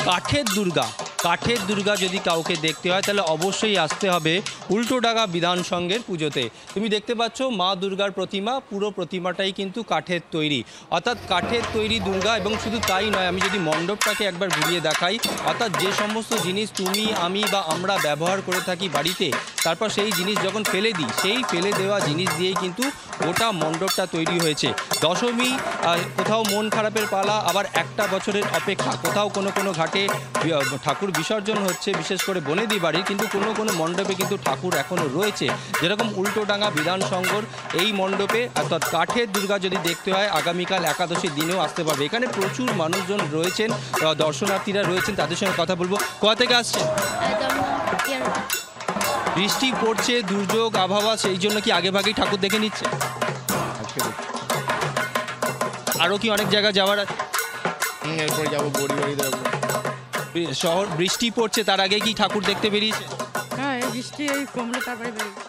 কাঠের দুর্গা যদি কাউকে দেখতে হয় তাহলে অবশ্যই আসতে হবে উল্টোডাঙা বিধান সংঘের পুজোতে। তুমি দেখতে পাচ্ছ মা দুর্গার প্রতিমা, পুরো প্রতিমাটাই কিন্তু কাঠের তৈরি, অর্থাৎ কাঠের তৈরি দুর্গা। এবং শুধু তাই নয়, আমি যদি মণ্ডপটাকে একবার ঘুরিয়ে দেখাই, অর্থাৎ যে সমস্ত জিনিস তুমি আমি বা আমরা ব্যবহার করে থাকি বাড়িতে, তারপর সেই জিনিস যখন ফেলে দিই, সেই ফেলে দেওয়া জিনিস দিয়েই কিন্তু গোটা মণ্ডপটা তৈরি হয়েছে। দশমী কোথাও মন খারাপের পালা, আবার একটা বছরের অপেক্ষা। কোথাও কোনো ঘাটে ঠাকুর বিসর্জন হচ্ছে, বিশেষ করে বনেদি বাড়ির, কিন্তু কোনো মণ্ডপে কিন্তু ঠাকুর এখনও রয়েছে। যেরকম উল্টোডাঙা বিধান সংঘর এই মণ্ডপে, অর্থাৎ কাঠের দুর্গা যদি দেখতে হয় আগামীকাল একাদশীর দিনেও আসতে পারবে। এখানে প্রচুর মানুষজন রয়েছেন, দর্শনার্থীরা রয়েছেন, তাদের সঙ্গে কথা বলবো। কোথা থেকে আসছেন? বৃষ্টি পড়ছে, দুর্যোগ আবহাওয়া, সেই জন্য কি আগেভাগেই ঠাকুর দেখে নিচ্ছে? আরও কি অনেক জায়গা যাওয়ার? এরপরে যাবো বড়ি দেবো। শহর বৃষ্টি পড়ছে, তার আগে কি ঠাকুর দেখতে বেরিয়েছে? হ্যাঁ, বৃষ্টি কমলে তারপরে বেরিয়েছে।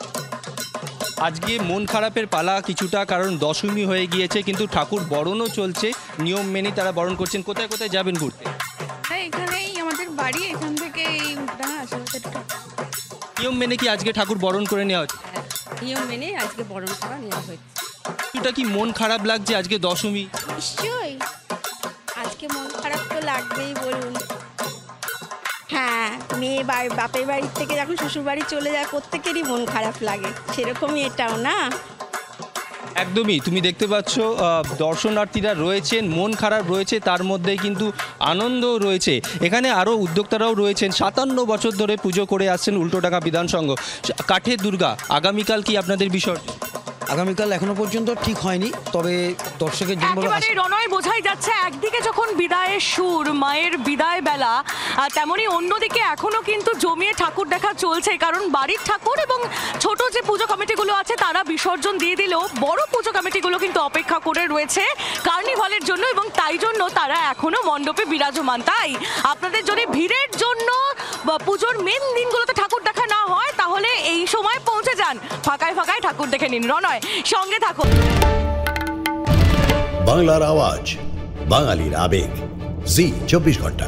আজকে মন খারাপের পালা কিছুটা, কারণ দশমী হয়ে গিয়েছে, কিন্তু ঠাকুর বরণও চলছে, নিয়ম মেনে তারা বরণ করছেন। কোথায় কোথায় যাবেন ঘুরতে? হ্যাঁ, এখানেই আমাদের বাড়ি, এখান থেকে এই উল্টোডাঙা আসে। নিয়ম মেনে কি আজকে ঠাকুর বরণ করে নেওয়া হচ্ছে? নিয়ম মেনে আজকে বরণ করা নেওয়া হয়েছে। কিছুটা কি মন খারাপ লাগছে আজকে দশমী? নিশ্চয়ই, আজকে মন খারাপ তো লাগবেই বলুন। হ্যাঁ, মেয়ে বাপের বাড়ির থেকে যখন শ্বশুর বাড়ি চলে যায় প্রত্যেকেরই মন খারাপ লাগে, সেরকমই এটাও না? একদমই। তুমি দেখতে পাচ্ছ দর্শনার্থীরা রয়েছেন, মন খারাপ রয়েছে, তার মধ্যে কিন্তু আনন্দও রয়েছে। এখানে আরও উদ্যোক্তারাও রয়েছেন, 57 বছর ধরে পুজো করে আসছেন উল্টোডাঙা বিধান সংঘ। কাঠের দুর্গা আগামীকাল কি আপনাদের বিষয়? আগামীকাল এখনো পর্যন্ত ঠিক হয়নি, তবে দর্শকের জন্য রণয় বোঝাই যাচ্ছে একদিকে যখন বিদায়ের সুর, মায়ের বিদায় বেলা, তেমনি অন্যদিকে এখনো কিন্তু জমিয়ে ঠাকুর দেখা চলছে। কারণ বাড়ির ঠাকুর এবং ছোট যে পুজো কমিটিগুলো আছে তারা বিসর্জন দিয়ে দিলেও বড় পুজো কমিটিগুলো কিন্তু অপেক্ষা করে রয়েছে কার্নিভালের জন্য, এবং তাই জন্য তারা এখনো মণ্ডপে বিরাজমান। তাই আপনাদের যদি ভিড়ের জন্য পুজোর মেন দিনগুলোতে ঠাকুর দেখা না হয়, তাহলে এই সময় পৌঁছে যান, ফাঁকায় ফাঁকায় ঠাকুর দেখে নিন। রণয়, সঙ্গে থাকুন। বাংলার আওয়াজ, বাঙালির আবেগ, জি 24 ঘন্টা।